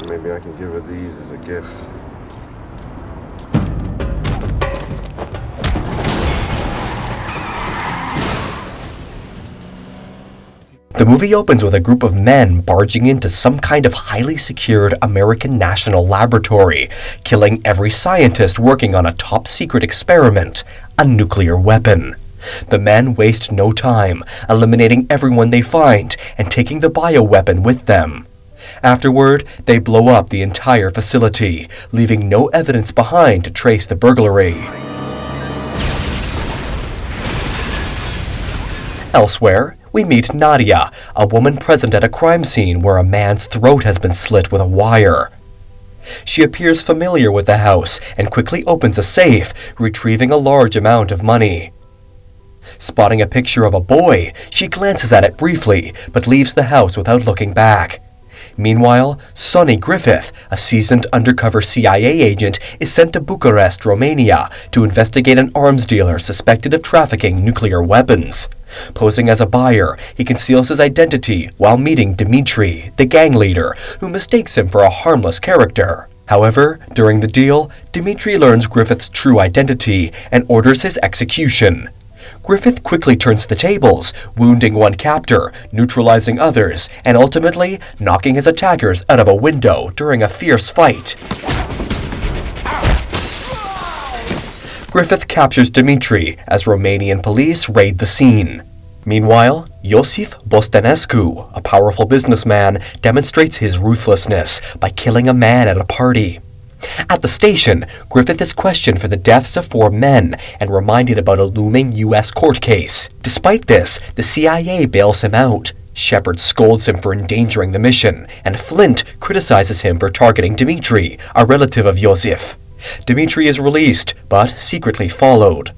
Maybe I can give her these as a gift. The movie opens with a group of men barging into some kind of highly secured American national laboratory, killing every scientist working on a top-secret experiment, a nuclear weapon. The men waste no time, eliminating everyone they find and taking the bioweapon with them. Afterward, they blow up the entire facility, leaving no evidence behind to trace the burglary. Elsewhere, we meet Nadia, a woman present at a crime scene where a man's throat has been slit with a wire. She appears familiar with the house and quickly opens a safe, retrieving a large amount of money. Spotting a picture of a boy, she glances at it briefly, but leaves the house without looking back. Meanwhile, Sonny Griffith, a seasoned undercover CIA agent, is sent to Bucharest, Romania, to investigate an arms dealer suspected of trafficking nuclear weapons. Posing as a buyer, he conceals his identity while meeting Dimitri, the gang leader, who mistakes him for a harmless character. However, during the deal, Dimitri learns Griffith's true identity and orders his execution. Griffith quickly turns the tables, wounding one captor, neutralizing others, and ultimately knocking his attackers out of a window during a fierce fight. Griffith captures Dimitri as Romanian police raid the scene. Meanwhile, Iosif Bostanescu, a powerful businessman, demonstrates his ruthlessness by killing a man at a party. At the station, Griffith is questioned for the deaths of 4 men and reminded about a looming U.S. court case. Despite this, the CIA bails him out. Shepard scolds him for endangering the mission, and Flint criticizes him for targeting Dimitri, a relative of Iosif. Dimitri is released, but secretly followed.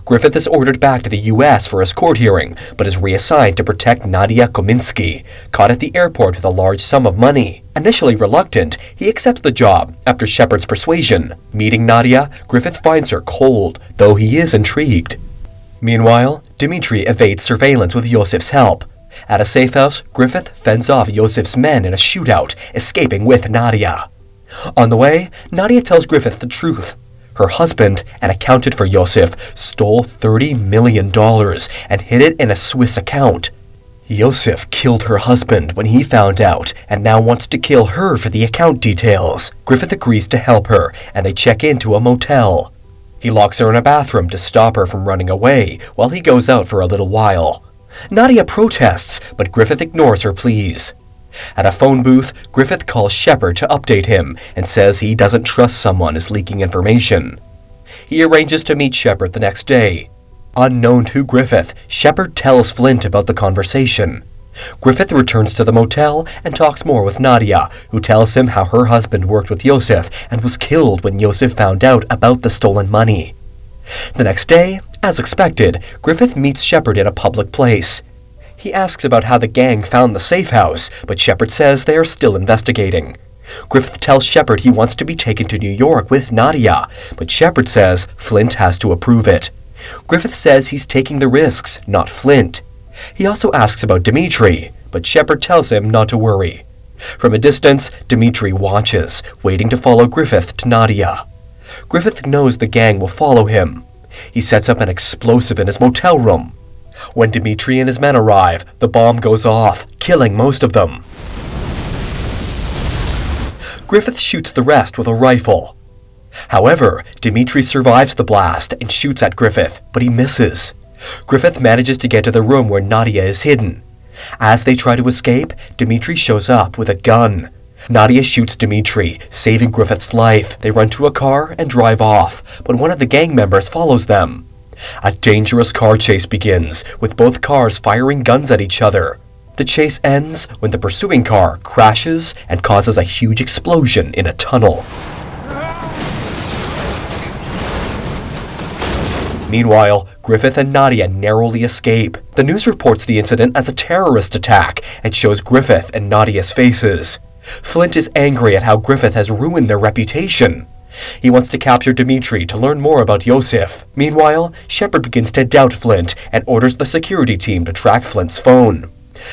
Griffith is ordered back to the U.S. for his court hearing, but is reassigned to protect Nadia Kominsky, caught at the airport with a large sum of money. Initially reluctant, he accepts the job after Shepard's persuasion. Meeting Nadia, Griffith finds her cold, though he is intrigued. Meanwhile, Dimitri evades surveillance with Iosif's help. At a safe house, Griffith fends off Iosif's men in a shootout, escaping with Nadia. On the way, Nadia tells Griffith the truth. Her husband, an accountant for Iosif, stole $30 million and hid it in a Swiss account. Iosif killed her husband when he found out and now wants to kill her for the account details. Griffith agrees to help her, and they check into a motel. He locks her in a bathroom to stop her from running away while he goes out for a little while. Nadia protests, but Griffith ignores her pleas. At a phone booth, Griffith calls Shepard to update him and says he doesn't trust someone is leaking information. He arranges to meet Shepard the next day. Unknown to Griffith, Shepard tells Flint about the conversation. Griffith returns to the motel and talks more with Nadia, who tells him how her husband worked with Iosif and was killed when Iosif found out about the stolen money. The next day, as expected, Griffith meets Shepard in a public place. He asks about how the gang found the safe house, but Shepard says they are still investigating. Griffith tells Shepard he wants to be taken to New York with Nadia, but Shepard says Flint has to approve it. Griffith says he's taking the risks, not Flint. He also asks about Dimitri, but Shepard tells him not to worry. From a distance, Dimitri watches, waiting to follow Griffith to Nadia. Griffith knows the gang will follow him. He sets up an explosive in his motel room. When Dimitri and his men arrive, the bomb goes off, killing most of them. Griffith shoots the rest with a rifle. However, Dimitri survives the blast and shoots at Griffith, but he misses. Griffith manages to get to the room where Nadia is hidden. As they try to escape, Dimitri shows up with a gun. Nadia shoots Dimitri, saving Griffith's life. They run to a car and drive off, but one of the gang members follows them. A dangerous car chase begins, with both cars firing guns at each other. The chase ends when the pursuing car crashes and causes a huge explosion in a tunnel. Meanwhile, Griffith and Nadia narrowly escape. The news reports the incident as a terrorist attack and shows Griffith and Nadia's faces. Flint is angry at how Griffith has ruined their reputation. He wants to capture Dimitri to learn more about Iosif. Meanwhile, Shepard begins to doubt Flint and orders the security team to track Flint's phone.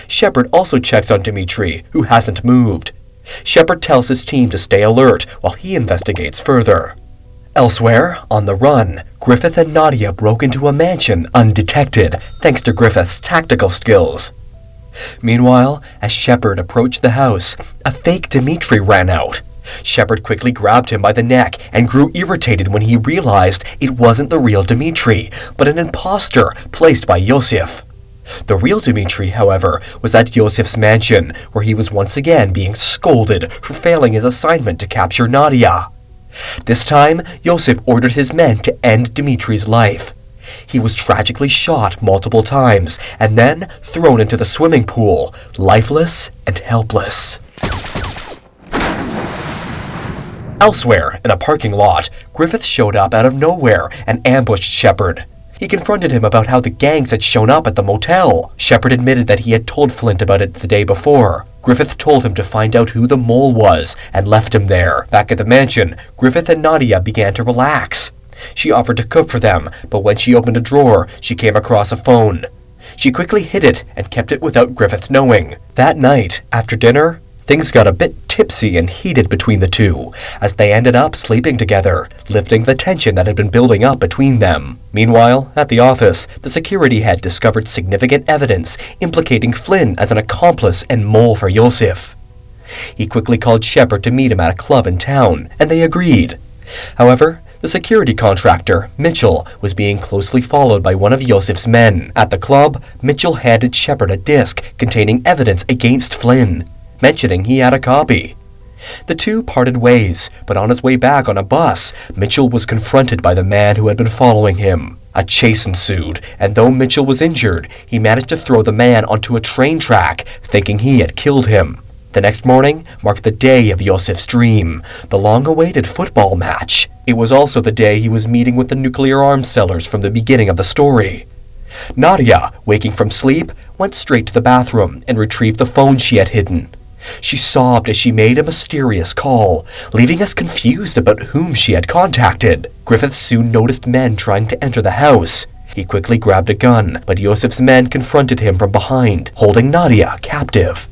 Shepard also checks on Dimitri, who hasn't moved. Shepard tells his team to stay alert while he investigates further. Elsewhere, on the run, Griffith and Nadia broke into a mansion undetected thanks to Griffith's tactical skills. Meanwhile, as Shepard approached the house, a fake Dimitri ran out. Shepard quickly grabbed him by the neck and grew irritated when he realized it wasn't the real Dimitri, but an imposter placed by Yosif. The real Dimitri, however, was at Yosif's mansion, where he was once again being scolded for failing his assignment to capture Nadia. This time, Yosif ordered his men to end Dimitri's life. He was tragically shot multiple times and then thrown into the swimming pool, lifeless and helpless. Elsewhere, in a parking lot, Griffith showed up out of nowhere and ambushed Shepard. He confronted him about how the gangs had shown up at the motel. Shepard admitted that he had told Flint about it the day before. Griffith told him to find out who the mole was and left him there. Back at the mansion, Griffith and Nadia began to relax. She offered to cook for them, but when she opened a drawer, she came across a phone. She quickly hid it and kept it without Griffith knowing. That night, after dinner, things got a bit tipsy and heated between the two, as they ended up sleeping together, lifting the tension that had been building up between them. Meanwhile, at the office, the security head discovered significant evidence implicating Flynn as an accomplice and mole for Yosif. He quickly called Shepard to meet him at a club in town, and they agreed. However, the security contractor, Mitchell, was being closely followed by one of Yosif's men. At the club, Mitchell handed Shepard a disc containing evidence against Flynn, mentioning he had a copy. The two parted ways, but on his way back on a bus, Mitchell was confronted by the man who had been following him. A chase ensued, and though Mitchell was injured, he managed to throw the man onto a train track, thinking he had killed him. The next morning marked the day of Yosif's dream, the long-awaited football match. It was also the day he was meeting with the nuclear arms sellers from the beginning of the story. Nadia, waking from sleep, went straight to the bathroom and retrieved the phone she had hidden. She sobbed as she made a mysterious call, leaving us confused about whom she had contacted. Griffith soon noticed men trying to enter the house. He quickly grabbed a gun, but Yosif's men confronted him from behind, holding Nadia captive.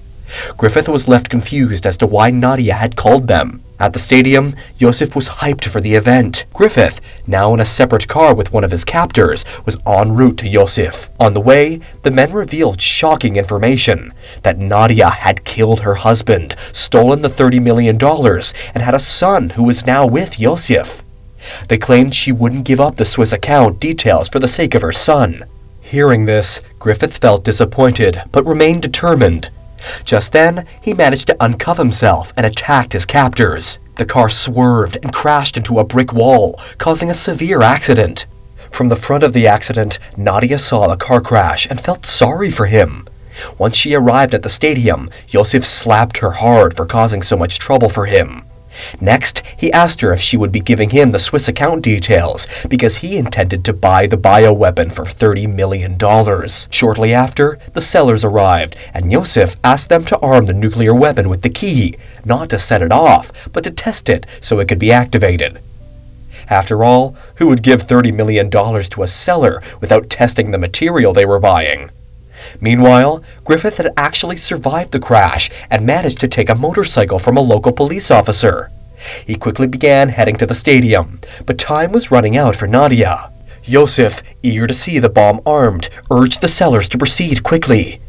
Griffith was left confused as to why Nadia had called them. At the stadium, Yosif was hyped for the event. Griffith, now in a separate car with one of his captors, was en route to Yosif. On the way, the men revealed shocking information that Nadia had killed her husband, stolen the $30 million, and had a son who was now with Yosif. They claimed she wouldn't give up the Swiss account details for the sake of her son. Hearing this, Griffith felt disappointed, but remained determined. Just then, he managed to uncuff himself and attacked his captors. The car swerved and crashed into a brick wall, causing a severe accident. From the front of the accident, Nadia saw the car crash and felt sorry for him. Once she arrived at the stadium, Yosif slapped her hard for causing so much trouble for him. Next, he asked her if she would be giving him the Swiss account details because he intended to buy the bioweapon for $30 million. Shortly after, the sellers arrived, and Yosif asked them to arm the nuclear weapon with the key, not to set it off, but to test it so it could be activated. After all, who would give $30 million to a seller without testing the material they were buying? Meanwhile, Griffith had actually survived the crash and managed to take a motorcycle from a local police officer. He quickly began heading to the stadium, but time was running out for Nadia. Yosif, eager to see the bomb armed, urged the sellers to proceed quickly.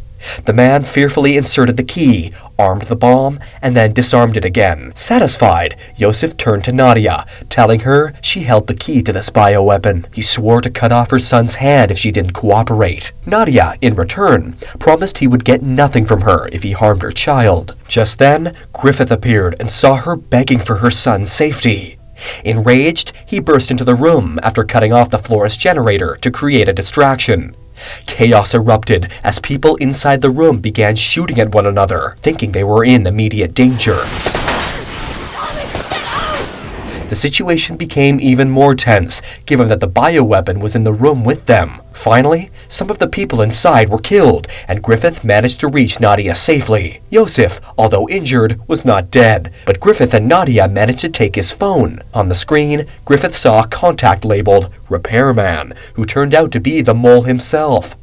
The man fearfully inserted the key, armed the bomb, and then disarmed it again. Satisfied, Yosif turned to Nadia, telling her she held the key to this bioweapon. He swore to cut off her son's hand if she didn't cooperate. Nadia, in return, promised he would get nothing from her if he harmed her child. Just then, Griffith appeared and saw her begging for her son's safety. Enraged, he burst into the room after cutting off the florist generator to create a distraction. Chaos erupted as people inside the room began shooting at one another, thinking they were in immediate danger. The situation became even more tense, given that the bioweapon was in the room with them. Finally, some of the people inside were killed, and Griffith managed to reach Nadia safely. Yosif, although injured, was not dead, but Griffith and Nadia managed to take his phone. On the screen, Griffith saw a contact labeled Repairman, who turned out to be the mole himself.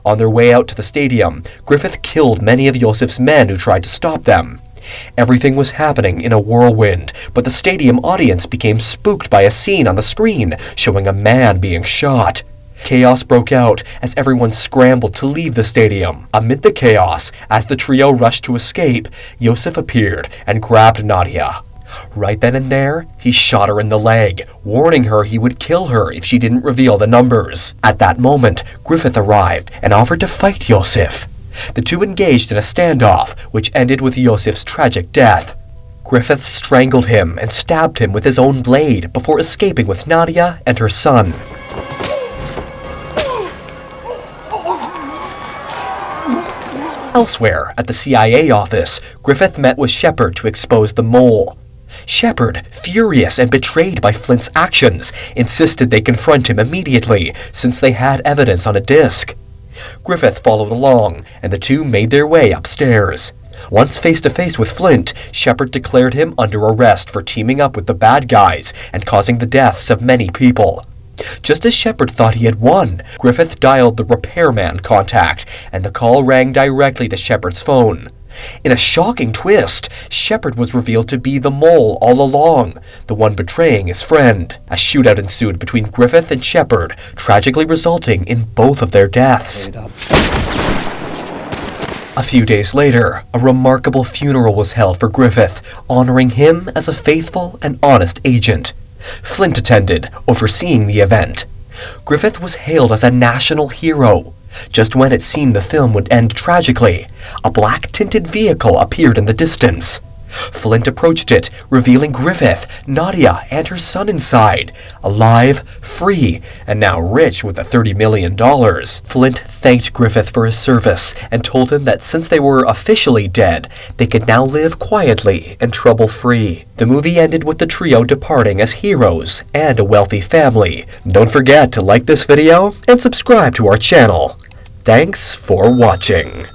On their way out to the stadium, Griffith killed many of Yosif's men who tried to stop them. Everything was happening in a whirlwind, but the stadium audience became spooked by a scene on the screen showing a man being shot. Chaos broke out as everyone scrambled to leave the stadium. Amid the chaos, as the trio rushed to escape, Yosef appeared and grabbed Nadia. Right then and there, he shot her in the leg, warning her he would kill her if she didn't reveal the numbers. At that moment, Griffith arrived and offered to fight Yosef. The two engaged in a standoff, which ended with Yosef's tragic death. Griffith strangled him and stabbed him with his own blade before escaping with Nadia and her son. Elsewhere, at the CIA office, Griffith met with Shepard to expose the mole. Shepard, furious and betrayed by Flint's actions, insisted they confront him immediately, since they had evidence on a disc. Griffith followed along, and the two made their way upstairs. Once face-to-face with Flint, Shepard declared him under arrest for teaming up with the bad guys and causing the deaths of many people. Just as Shepard thought he had won, Griffith dialed the repairman contact, and the call rang directly to Shepard's phone. In a shocking twist, Shepard was revealed to be the mole all along, the one betraying his friend. A shootout ensued between Griffith and Shepard, tragically resulting in both of their deaths. A few days later, a remarkable funeral was held for Griffith, honoring him as a faithful and honest agent. Flint attended, overseeing the event. Griffith was hailed as a national hero. Just when it seemed the film would end tragically, a black-tinted vehicle appeared in the distance. Flint approached it, revealing Griffith, Nadia, and her son inside, alive, free, and now rich with the $30 million. Flint thanked Griffith for his service and told him that since they were officially dead, they could now live quietly and trouble-free. The movie ended with the trio departing as heroes and a wealthy family. Don't forget to like this video and subscribe to our channel. Thanks for watching.